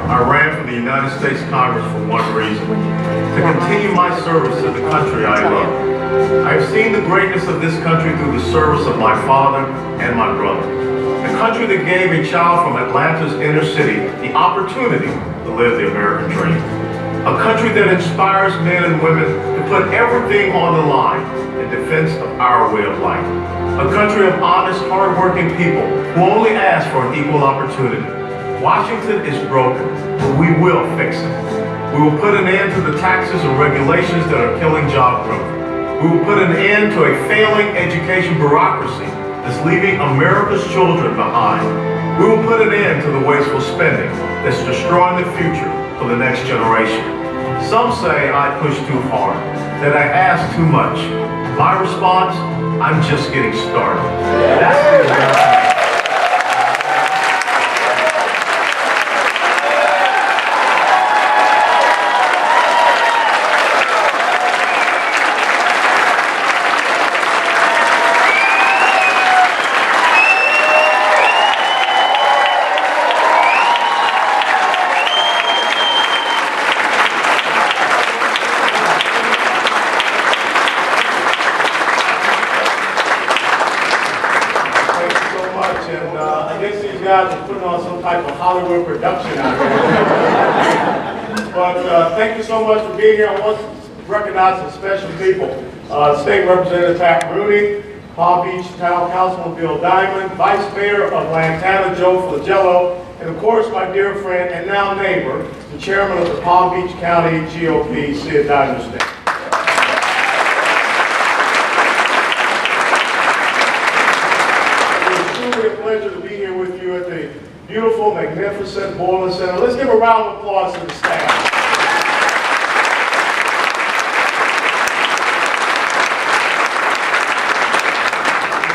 I ran for the United States Congress for one reason: to continue my service to the country I love. I have seen the greatness of this country through the service of my father and my brother. The country that gave a child from Atlanta's inner city the opportunity to live the American dream. A country that inspires men and women to put everything on the line in defense of our way of life. A country of honest, hard-working people who only ask for an equal opportunity. Washington is broken, but we will fix it. We will put an end to the taxes and regulations that are killing job growth. We will put an end to a failing education bureaucracy that's leaving America's children behind. We will put an end to the wasteful spending that's destroying the future for the next generation. Some say I push too hard, that I ask too much. My response: I'm just getting started. That's the American. Guys are putting on some type of Hollywood production out here. But thank you so much for being here. I want to recognize some special people. State Representative Pat Rooney, Palm Beach Town Councilman Bill Diamond, Vice Mayor of Lantana Joe Flagello, and of course my dear friend and now neighbor, the Chairman of the Palm Beach County GOP, Sid Diamond. Beautiful, magnificent Boylan Center. Let's give a round of applause to the staff.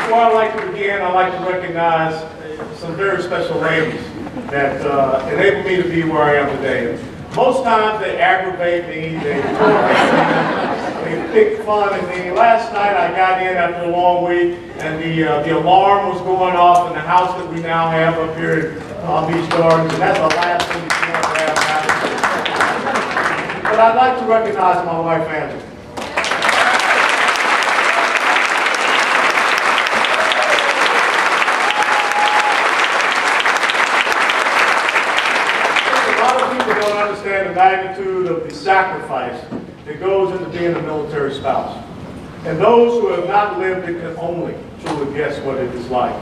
Before I like to begin, I'd like to recognize some very special ladies that enabled me to be where I am today. Most times they aggravate me, they pick fun at me. Last night I got in after a long week and the alarm was going off in the house that we now have up here in Palm Beach Gardens, and that's the last thing that you want to have happen. But I'd like to recognize my wife, Angela. A lot of people don't understand the magnitude of the sacrifice that goes into being a military spouse. And those who have not lived it can only truly guess what it is like.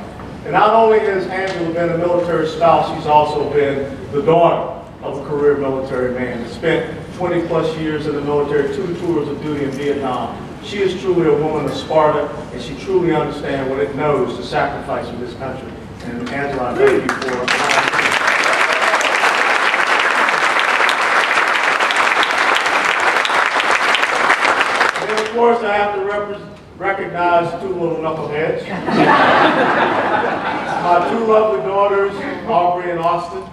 And not only has Angela been a military spouse, she's also been the daughter of a career military man. She spent 20 plus years in the military, 2 tours of duty in Vietnam. She is truly a woman of Sparta, and she truly understands what it knows to sacrifice for this country. And Angela, I thank you for Of course, I have to recognize 2 little knuckleheads. My 2 lovely daughters, Aubrey and Austin.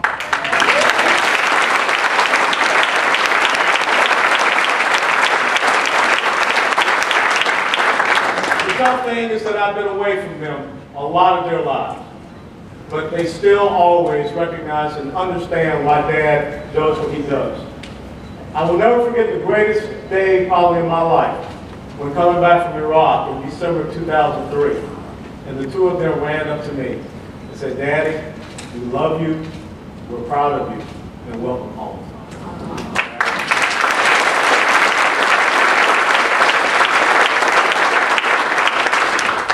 The tough thing is that I've been away from them a lot of their lives. But they still always recognize and understand why Dad does what he does. I will never forget the greatest day probably in my life. When coming back from Iraq in December of 2003, and the 2 of them ran up to me and said, "Daddy, we love you, we're proud of you, and welcome home."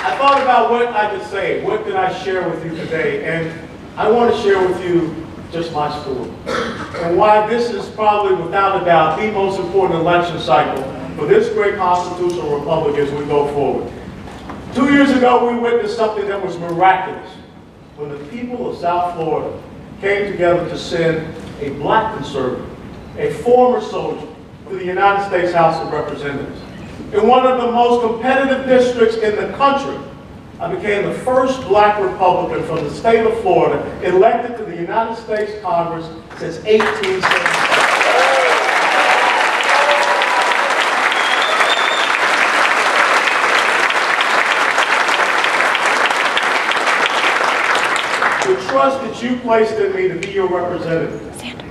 I thought about what I could say, what could I share with you today, and I want to share with you just my story, and why this is probably, without a doubt, the most important election cycle for this great constitutional republic as we go forward. 2 years ago, we witnessed something that was miraculous when the people of South Florida came together to send a black conservative, a former soldier, to the United States House of Representatives. In one of the most competitive districts in the country, I became the first black Republican from the state of Florida elected to the United States Congress since 1875. The trust that you placed in me to be your representative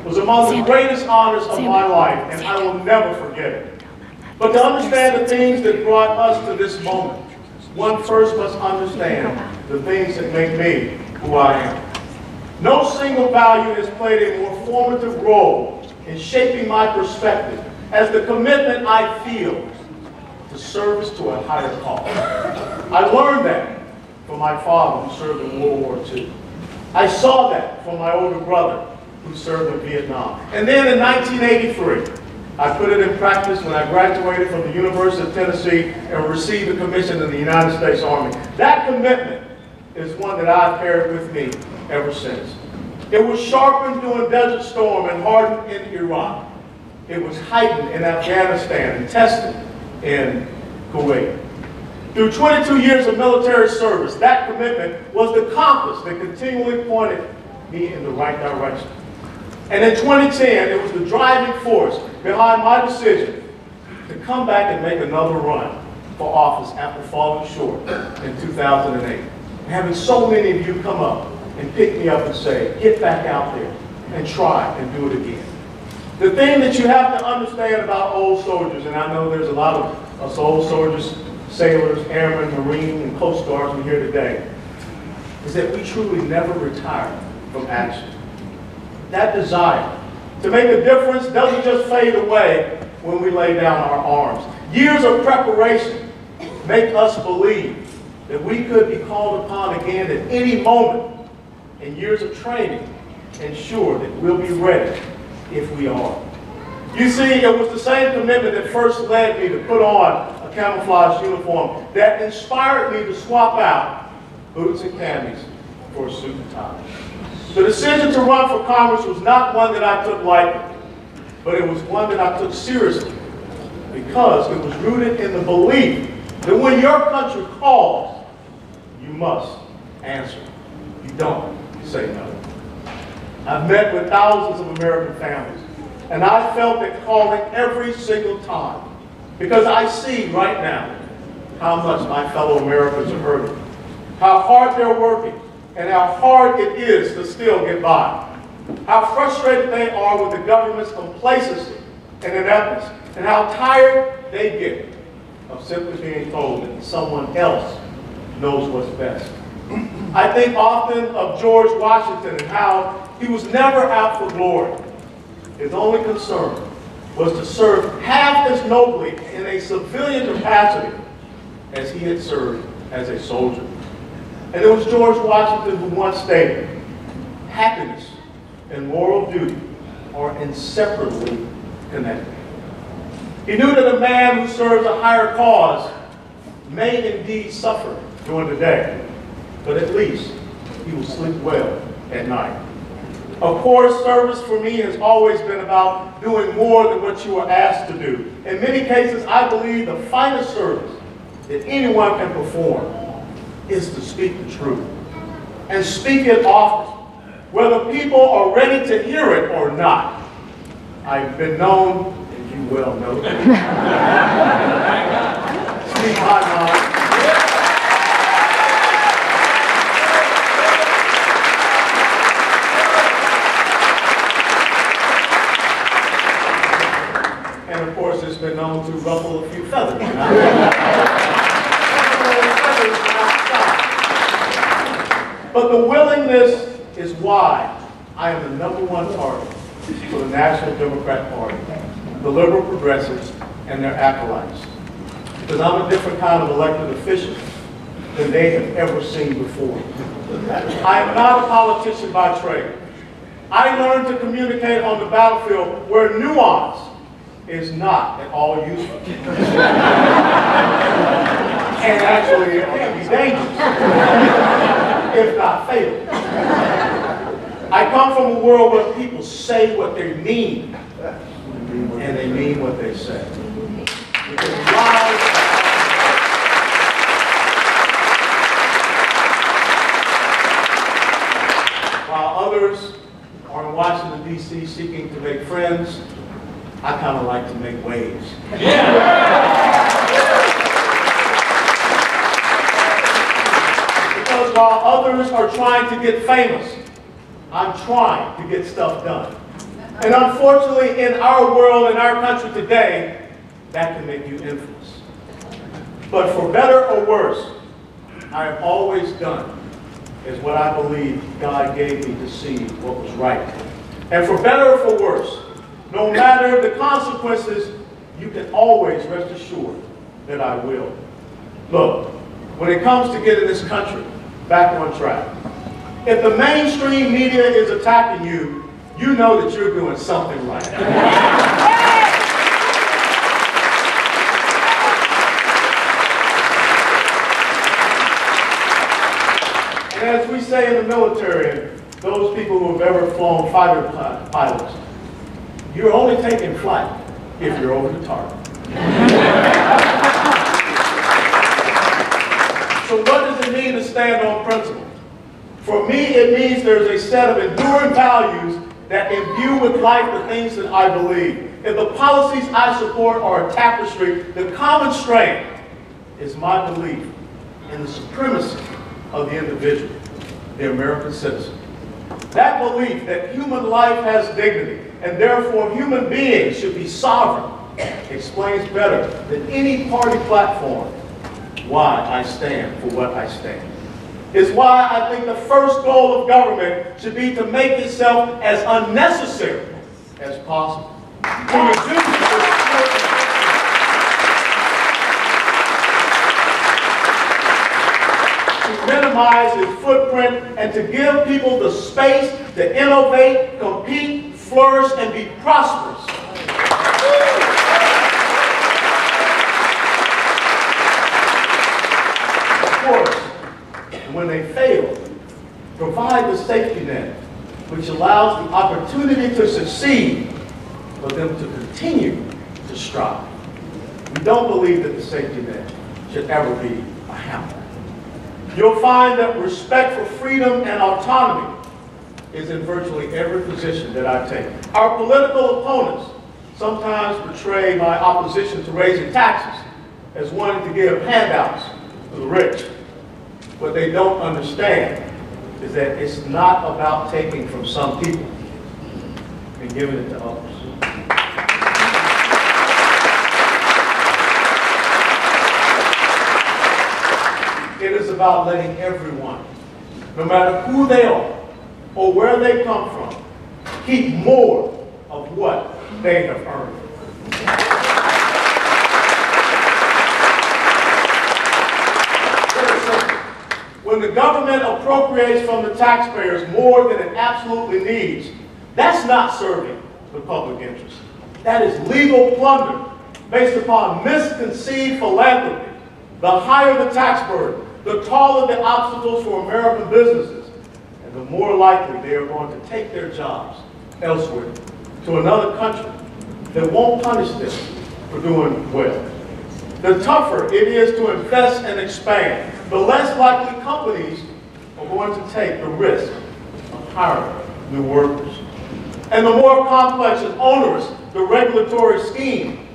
was among the greatest honors of my life, and I will never forget it. But to understand the things that brought us to this moment, one first must understand the things that make me who I am. No single value has played a more formative role in shaping my perspective as the commitment I feel to service to a higher cause. I learned that from my father who served in World War II. I saw that from my older brother who served in Vietnam. And then in 1983, I put it in practice when I graduated from the University of Tennessee and received a commission in the United States Army. That commitment is one that I've carried with me ever since. It was sharpened during Desert Storm and hardened in Iraq. It was heightened in Afghanistan and tested in Kuwait. Through 22 years of military service, that commitment was the compass that continually pointed me in the right direction. And in 2010, it was the driving force behind my decision to come back and make another run for office after falling short in 2008. And having so many of you come up and pick me up and say, get back out there and try and do it again. The thing that you have to understand about old soldiers, and I know there's a lot of us old soldiers, sailors, airmen, Marine, and Coast Guardsmen here today, is that we truly never retire from action. That desire to make a difference doesn't just fade away when we lay down our arms. Years of preparation make us believe that we could be called upon again at any moment, and years of training ensure that we'll be ready if we are. You see, it was the same commitment that first led me to put on a camouflage uniform that inspired me to swap out boots and camis for a suit and tie. The decision to run for Congress was not one that I took lightly, but it was one that I took seriously because it was rooted in the belief that when your country calls, you must answer. You don't say no. I've met with thousands of American families, and I felt that calling every single time because I see right now how much my fellow Americans are hurting, how hard they're working, and how hard it is to still get by. How frustrated they are with the government's complacency and ineptness, and how tired they get of simply being told that someone else knows what's best. I think often of George Washington and how he was never out for glory. His only concern was to serve half as nobly in a civilian capacity as he had served as a soldier. And it was George Washington who once stated, happiness and moral duty are inseparably connected. He knew that a man who serves a higher cause may indeed suffer during the day, but at least he will sleep well at night. Of course, service for me has always been about doing more than what you are asked to do. In many cases, I believe the finest service that anyone can perform is to speak the truth, and speak it often, whether people are ready to hear it or not. I've been known, as you well know, speak my mind. And of course, it's been known to ruffle a few feathers. But the willingness is why I am the #1 target for the National Democrat Party, the liberal progressives, and their acolytes. Because I'm a different kind of elected official than they have ever seen before. I am not a politician by trade. I learned to communicate on the battlefield where nuance is not at all useful. And actually, it can be dangerous. If not fatal. I come from a world where people say what they mean, and they mean what they say. While others are in Washington, D.C. seeking to make friends, I kind of like to make waves. Because while others are trying to get famous, I'm trying to get stuff done. And unfortunately, in our world, in our country today, that can make you infamous. But for better or worse, I have always done is what I believe God gave me to see what was right. And for better or for worse, no matter the consequences, you can always rest assured that I will. Look, when it comes to getting this country back on track, if the mainstream media is attacking you, you know that you're doing something right. And as we say in the military, those people who have ever flown fighter pilots, you're only taking flight if you're over the target. So what does it mean to stand on principle? For me, it means there's a set of enduring values that imbue with life the things that I believe. If the policies I support are a tapestry, the common strain is my belief in the supremacy of the individual, the American citizen. That belief that human life has dignity and therefore human beings should be sovereign explains better than any party platform why I stand for what I stand. It's why I think the first goal of government should be to make itself as unnecessary as possible. To minimize its footprint and to give people the space to innovate, compete, flourish, and be prosperous. Of course, when they fail, provide the safety net, which allows the opportunity to succeed for them to continue to strive. We don't believe that the safety net should ever be a hammer. You'll find that respect for freedom and autonomy is in virtually every position that I take. Our political opponents sometimes portray my opposition to raising taxes as wanting to give handouts to the rich. What they don't understand is that it's not about taking from some people and giving it to others. It is about letting everyone, no matter who they are or where they come from, keep more of what they have earned. When the government appropriates from the taxpayers more than it absolutely needs, that's not serving the public interest. That is legal plunder based upon misconceived philanthropy. The higher the tax burden, the taller the obstacles for American businesses, and the more likely they are going to take their jobs elsewhere to another country that won't punish them for doing well. The tougher it is to invest and expand, the less likely companies are going to take the risk of hiring new workers. And the more complex and onerous the regulatory scheme,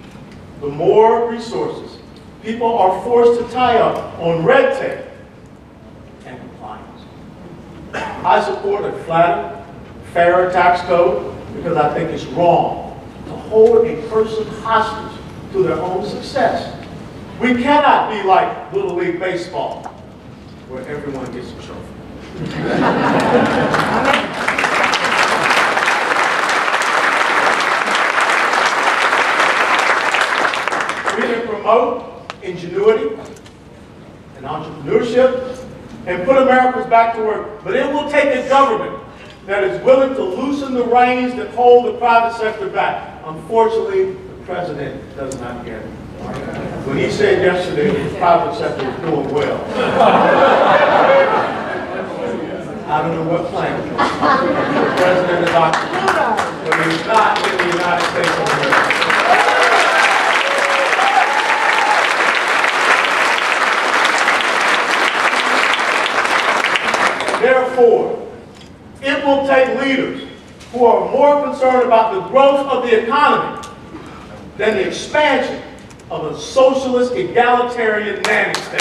the more resources people are forced to tie up on red tape and compliance. I support a flatter, fairer tax code because I think it's wrong to hold a person hostage to their own success. We cannot be like Little League Baseball, where everyone gets a trophy. We can promote ingenuity and entrepreneurship and put Americans back to work, but it will take a government that is willing to loosen the reins that hold the private sector back. Unfortunately, the president does not get it. When he said yesterday that the private sector is doing well, I don't know what plan the president is occupied, but he's not in the United States of America. Therefore, it will take leaders who are more concerned about the growth of the economy than the expansion of a socialist egalitarian nanny state.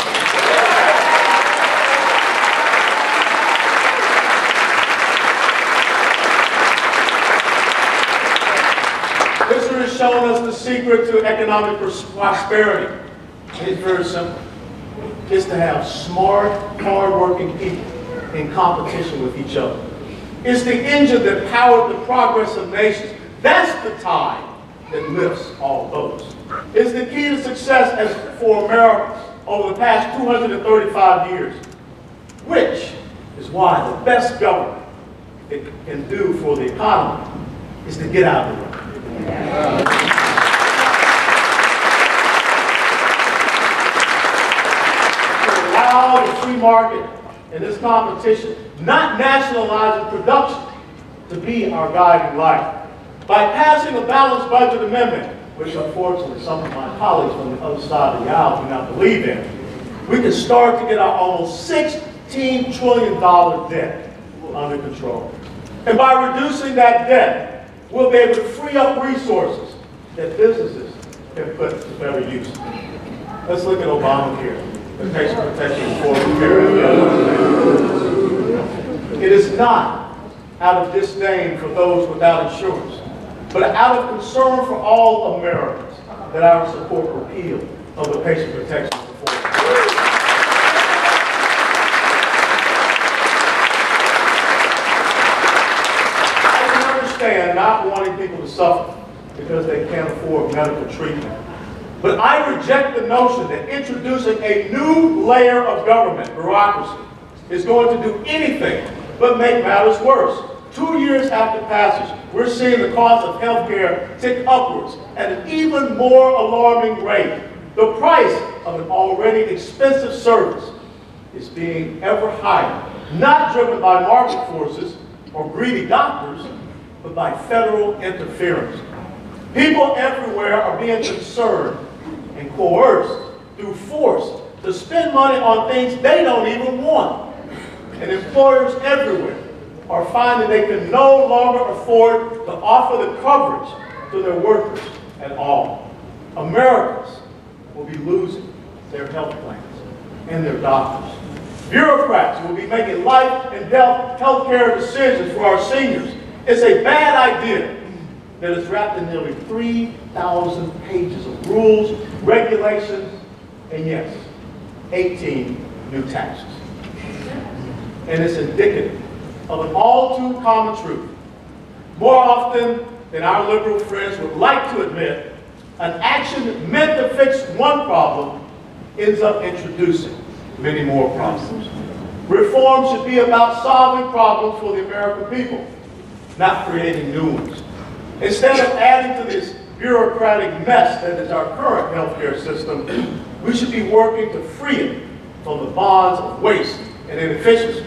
has shown us the secret to economic prosperity. And it's very simple. It's to have smart, hard-working people in competition with each other. It's the engine that powered the progress of nations. That's the tide that lifts all boats. It's the key to success for Americans over the past 235 years, which is why the best government it can do for the economy is to get out of the way. To allow the free market and this competition, not nationalizing production, to be our guiding light. By passing a balanced budget amendment, which unfortunately some of my colleagues on the other side of the aisle do not believe in, we can start to get our almost $16 trillion debt under control. And by reducing that debt, we'll be able to free up resources that businesses can put to better use. Let's look at Obamacare, the patient protection affordable care. It is not out of disdain for those without insurance, but out of concern for all Americans that I support repeal of the patient protection affordable care. Not wanting people to suffer because they can't afford medical treatment. But I reject the notion that introducing a new layer of government, bureaucracy, is going to do anything but make matters worse. 2 years after passage, we're seeing the cost of health care tick upwards at an even more alarming rate. The price of an already expensive service is being ever higher, not driven by market forces or greedy doctors, but by federal interference. People everywhere are being concerned and coerced through force to spend money on things they don't even want. And employers everywhere are finding they can no longer afford to offer the coverage to their workers at all. Americans will be losing their health plans and their doctors. Bureaucrats will be making life and death health care decisions for our seniors. It's a bad idea that is wrapped in nearly 3,000 pages of rules, regulations, and yes, 18 new taxes. And it's indicative of an all too common truth. More often than our liberal friends would like to admit, an action meant to fix one problem ends up introducing many more problems. Reform should be about solving problems for the American people, not creating new ones. Instead of adding to this bureaucratic mess that is our current healthcare system, we should be working to free it from the bonds of waste and inefficiency.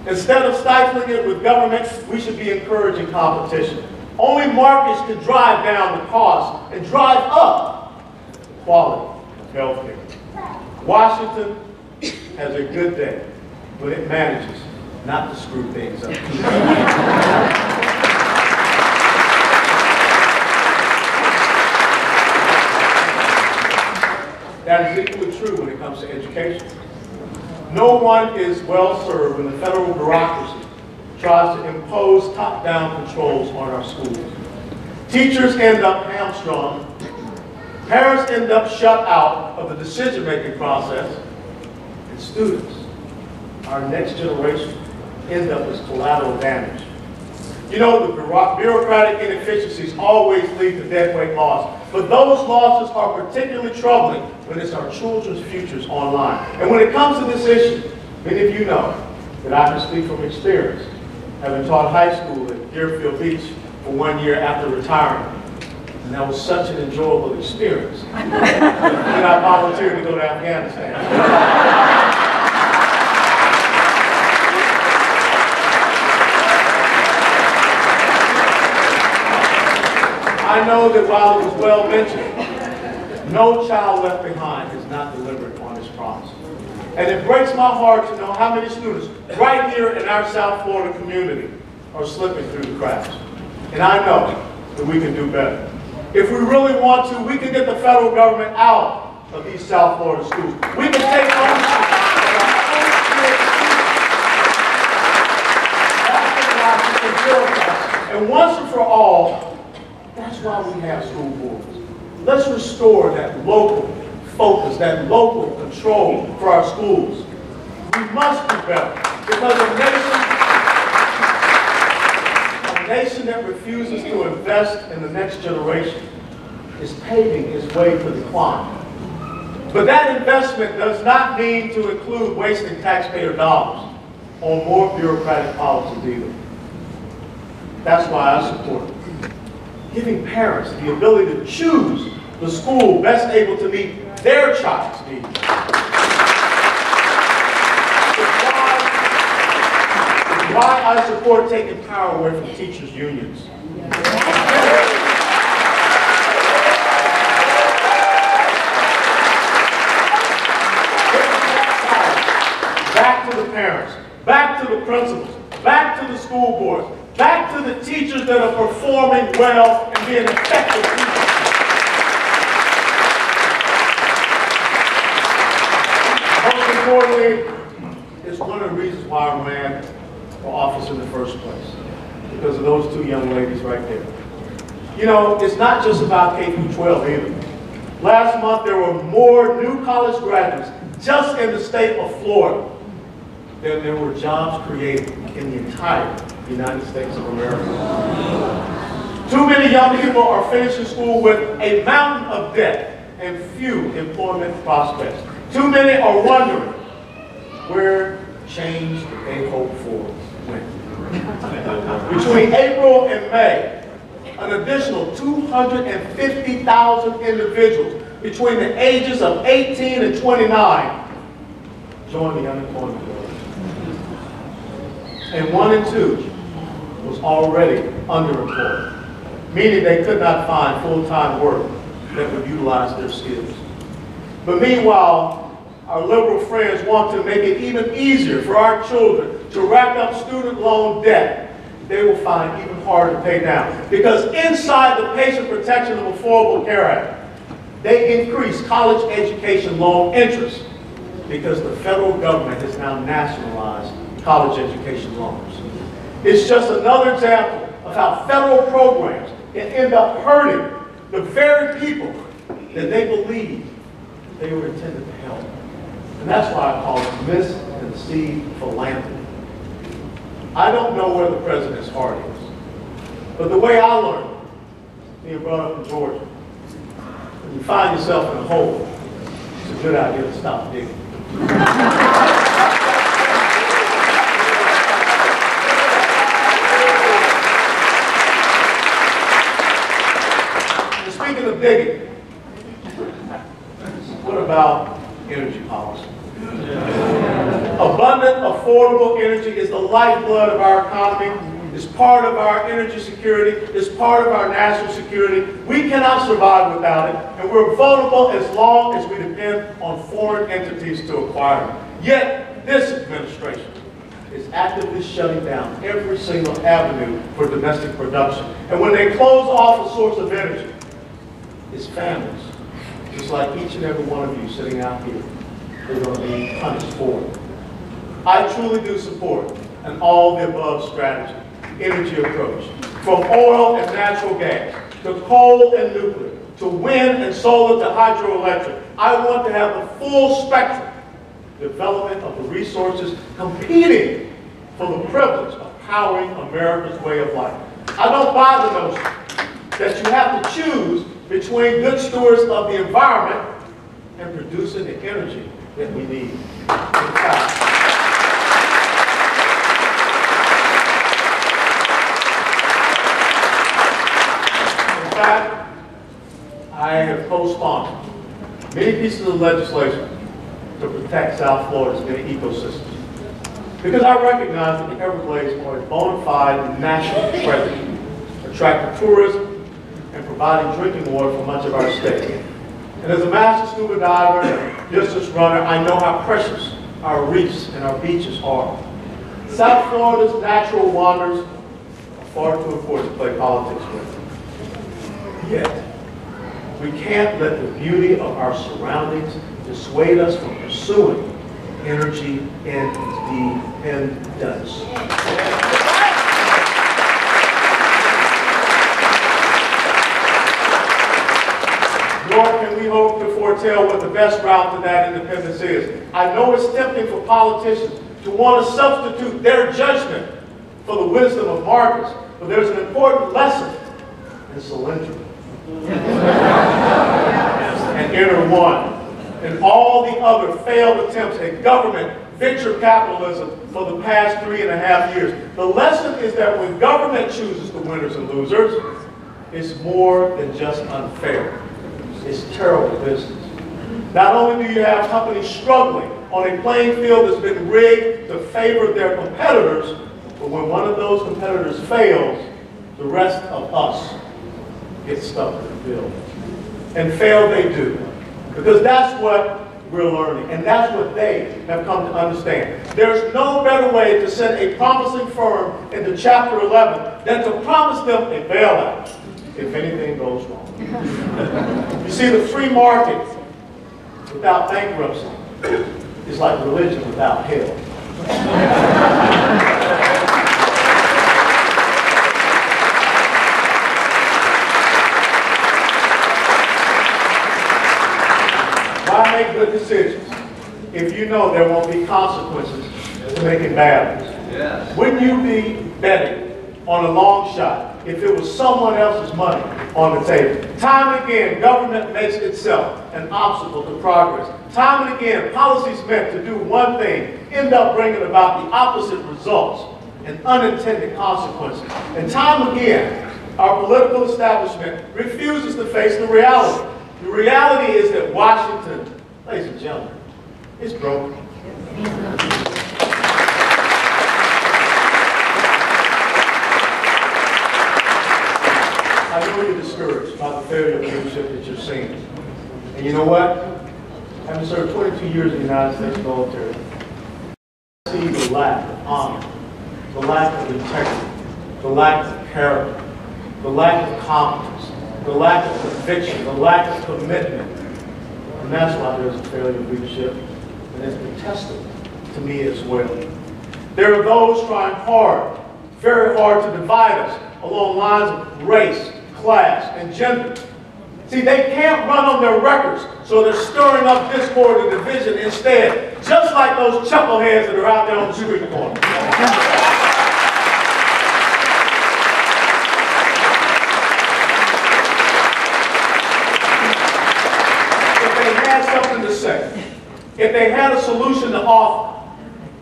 Instead of stifling it with government, we should be encouraging competition. Only markets can drive down the cost and drive up the quality of healthcare. Washington has a good day when it manages not to screw things up. That is equally true when it comes to education. No one is well served when the federal bureaucracy tries to impose top-down controls on our schools. Teachers end up hamstrung, parents end up shut out of the decision-making process, and students, our next generation, end up as collateral damage. You know, the bureaucratic inefficiencies always lead to deadweight loss, but those losses are particularly troubling when it's our children's futures online. And when it comes to this issue, many of you know that I can speak from experience, having taught high school at Deerfield Beach for 1 year after retiring. And that was such an enjoyable experience. And I volunteered to go to Afghanistan. I know that while it was well mentioned, no child left behind has not delivered on his promise. And it breaks my heart to know how many students right here in our South Florida community are slipping through the cracks. And I know that we can do better. If we really want to, we can get the federal government out of these South Florida schools. We can take ownership of our own creative. And once and for all, That's why we have school boards. Let's restore that local focus, that local control for our schools. We must do better because a nation that refuses to invest in the next generation is paving its way to decline. But that investment does not mean to include wasting taxpayer dollars on more bureaucratic policies either. That's why I support it. Giving parents the ability to choose the school best able to meet their child's needs. It's why I support taking power away from teachers' unions. Back to the parents, back to the principals, back to the school boards, back to the teachers that are performing well and being effective teachers. Most importantly, it's one of the reasons why I ran for office in the first place, because of those two young ladies right there. You know, it's not just about K through 12 either. Last month, there were more new college graduates just in the state of Florida than there were jobs created in the entire United States of America. Too many young people are finishing school with a mountain of debt and few employment prospects. Too many are wondering where change that they hoped for went. Between April and May, an additional 250,000 individuals between the ages of 18 and 29 joined the unemployment rate. And 1 in 2 was already underemployed, meaning they could not find full-time work that would utilize their skills. But meanwhile, our liberal friends want to make it even easier for our children to rack up student loan debt they will find even harder to pay down. Because inside the Patient Protection and Affordable Care Act, they increase college education loan interest because the federal government has now nationalized college education loans. It's just another example of how federal programs can end up hurting the very people that they believe they were intended to help. And that's why I call it misconceived philanthropy. I don't know where the president's heart is, but the way I learned, being brought up in Georgia, when you find yourself in a hole, it's a good idea to stop digging. Speaking of digging, what about energy policy? Abundant, affordable energy is the lifeblood of our economy. It's part of our energy security. It's part of our national security. We cannot survive without it, and we're vulnerable as long as we depend on foreign entities to acquire it. Yet, this administration is actively shutting down every single avenue for domestic production. And when they close off a source of energy, it's families, just like each and every one of you sitting out here, they're going to be punished for it. I truly do support an all-of-the-above strategy, energy approach, from oil and natural gas, to coal and nuclear, to wind and solar, to hydroelectric. I want to have the full spectrum development of the resources competing for the privilege of powering America's way of life. I don't buy the notion that you have to choose between good stewards of the environment and producing the energy that we need. In fact, I have co-sponsored many pieces of legislation to protect South Florida's many ecosystems. Because I recognize that the Everglades are a bona fide national treasure, attracting tourism and providing drinking water for much of our state. And as a master scuba diver and distance runner, I know how precious our reefs and our beaches are. South Florida's natural wonders are far too important to play politics with. Yet, we can't let the beauty of our surroundings dissuade us from pursuing energy independence. foretell what the best route to that independence is. I know it's tempting for politicians to want to substitute their judgment for the wisdom of Marcus, but there's an important lesson in cylindrical. And inner one. And all the other failed attempts at government venture capitalism for the past 3.5 years. The lesson is that when government chooses the winners and losers, it's more than just unfair. It's terrible business. Not only do you have companies struggling on a playing field that's been rigged to favor their competitors, but when one of those competitors fails, the rest of us get stuck in the bill. And fail they do. Because that's what we're learning, and that's what they have come to understand. There's no better way to send a promising firm into Chapter 11 than to promise them a bailout if anything goes wrong. You see, the free market without bankruptcy is like religion without hell. Why make good decisions if you know there won't be consequences to making bad ones? Yes. Wouldn't you be betting on a long shot if it was someone else's money on the table? Time and again, government makes itself an obstacle to progress. Time and again, policies meant to do one thing end up bringing about the opposite results and unintended consequences. And time again, our political establishment refuses to face the reality. The reality is that Washington, ladies and gentlemen, is broken. I know you're discouraged by the failure of leadership that you're seeing. And you know what? Having served 22 years in the United States military, I see the lack of honor, the lack of integrity, the lack of character, the lack of competence, the lack of conviction, the lack of commitment. And that's why there's a failure of leadership. And it's been tested to me as well. There are those trying hard, very hard to divide us along lines of race, class, and gender. See, they can't run on their records, so they're stirring up discord and division instead, just like those chuckleheads that are out there on the street corner. Something to say. If they had a solution to offer,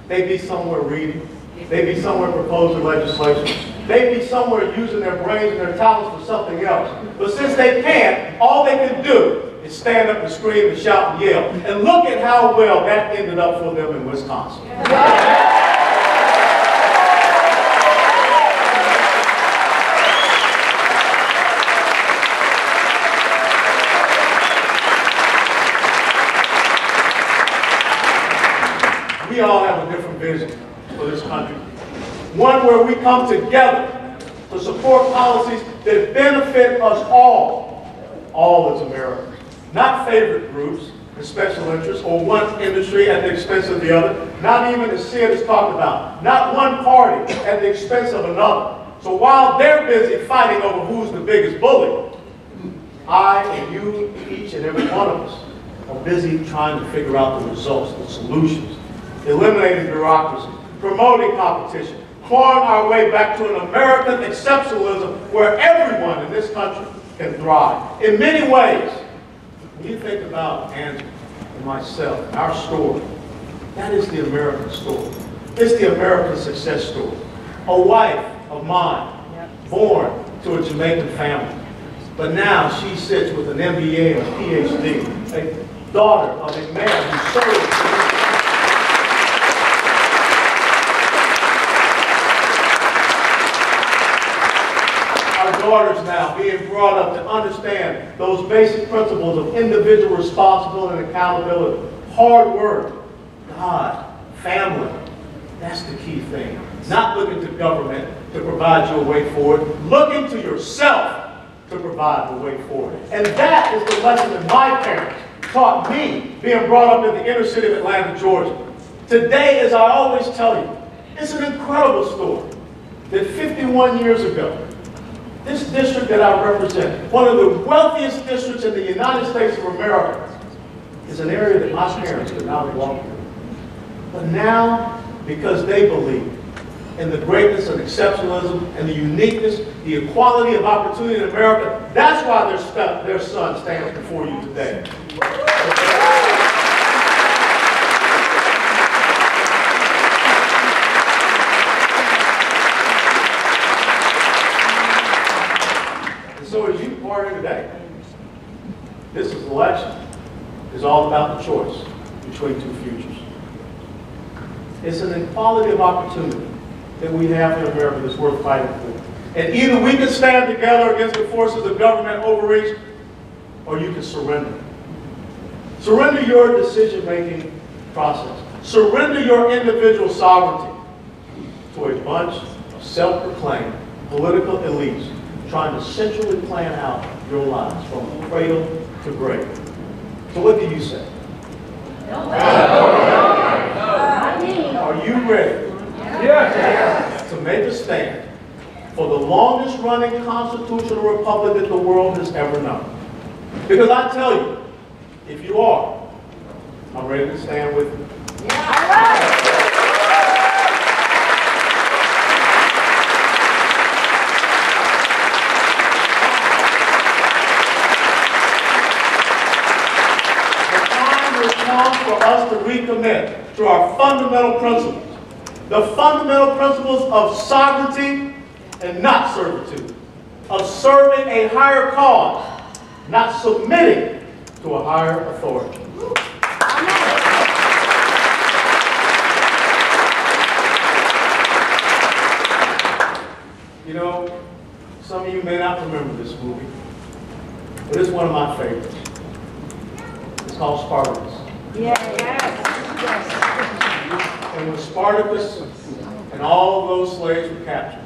they'd be somewhere reading, they'd be somewhere proposing legislation, they'd be somewhere using their brains and their talents for something else. But since they can't, all they can do is stand up and scream and shout and yell. And look at how well that ended up for them in Wisconsin. We all have a different vision for this country. One where we come together to support policies that benefit us all as Americans. Not favorite groups and special interests or one industry at the expense of the other. Not even as Sid has talked about. Not one party at the expense of another. So while they're busy fighting over who's the biggest bully, I and you, each and every one of us, are busy trying to figure out the results, the solutions. Eliminating bureaucracy, promoting competition, clawing our way back to an American exceptionalism where everyone in this country can thrive. In many ways, when you think about Angela and myself, and our story, that is the American story. It's the American success story. A wife of mine, born to a Jamaican family, but now she sits with an MBA and a PhD, a daughter of a man who served. Daughters now being brought up to understand those basic principles of individual responsibility and accountability, hard work, God, family. That's the key thing. Not looking to government to provide you a way forward, looking to yourself to provide the way forward. And that is the lesson that my parents taught me being brought up in the inner city of Atlanta, Georgia. Today, as I always tell you, it's an incredible story that 51 years ago, this district that I represent, one of the wealthiest districts in the United States of America, is an area that my parents could not have walked through. But now, because they believe in the greatness of exceptionalism and the uniqueness, the equality of opportunity in America, that's why their son stands before you today. And so as you party today, this election is all about the choice between two futures. It's an equality of opportunity that we have in America that's worth fighting for. And either we can stand together against the forces of government overreach, or you can surrender. Surrender your decision-making process. Surrender your individual sovereignty to a bunch of self-proclaimed political elites trying to centrally plan out your lives from cradle to grave. So what do you say? Are you ready to make a stand for the longest running constitutional republic that the world has ever known? Because I tell you, if you are, I'm ready to stand with you. For us to recommit to our fundamental principles. The fundamental principles of sovereignty and not servitude. Of serving a higher cause, not submitting to a higher authority. You know, some of you may not remember this movie, but it's one of my favorites. It's called Spartacus. And when Spartacus and all of those slaves were captured,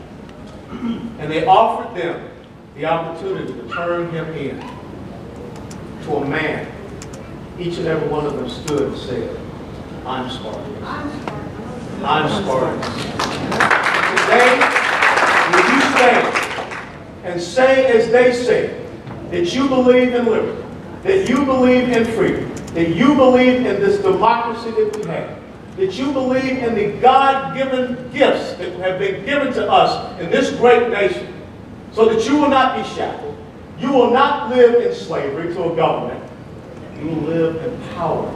and they offered them the opportunity to turn him in to a man, each and every one of them stood and said, I'm Spartacus. I'm Spartacus. Today, will you stand and say as they say, that you believe in liberty, that you believe in freedom, that you believe in this democracy that we have, that you believe in the God-given gifts that have been given to us in this great nation, so that you will not be shackled, you will not live in slavery to a government, you will live in power.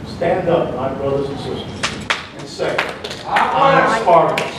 Stand up, my brothers and sisters, and say, I'm Spartacus.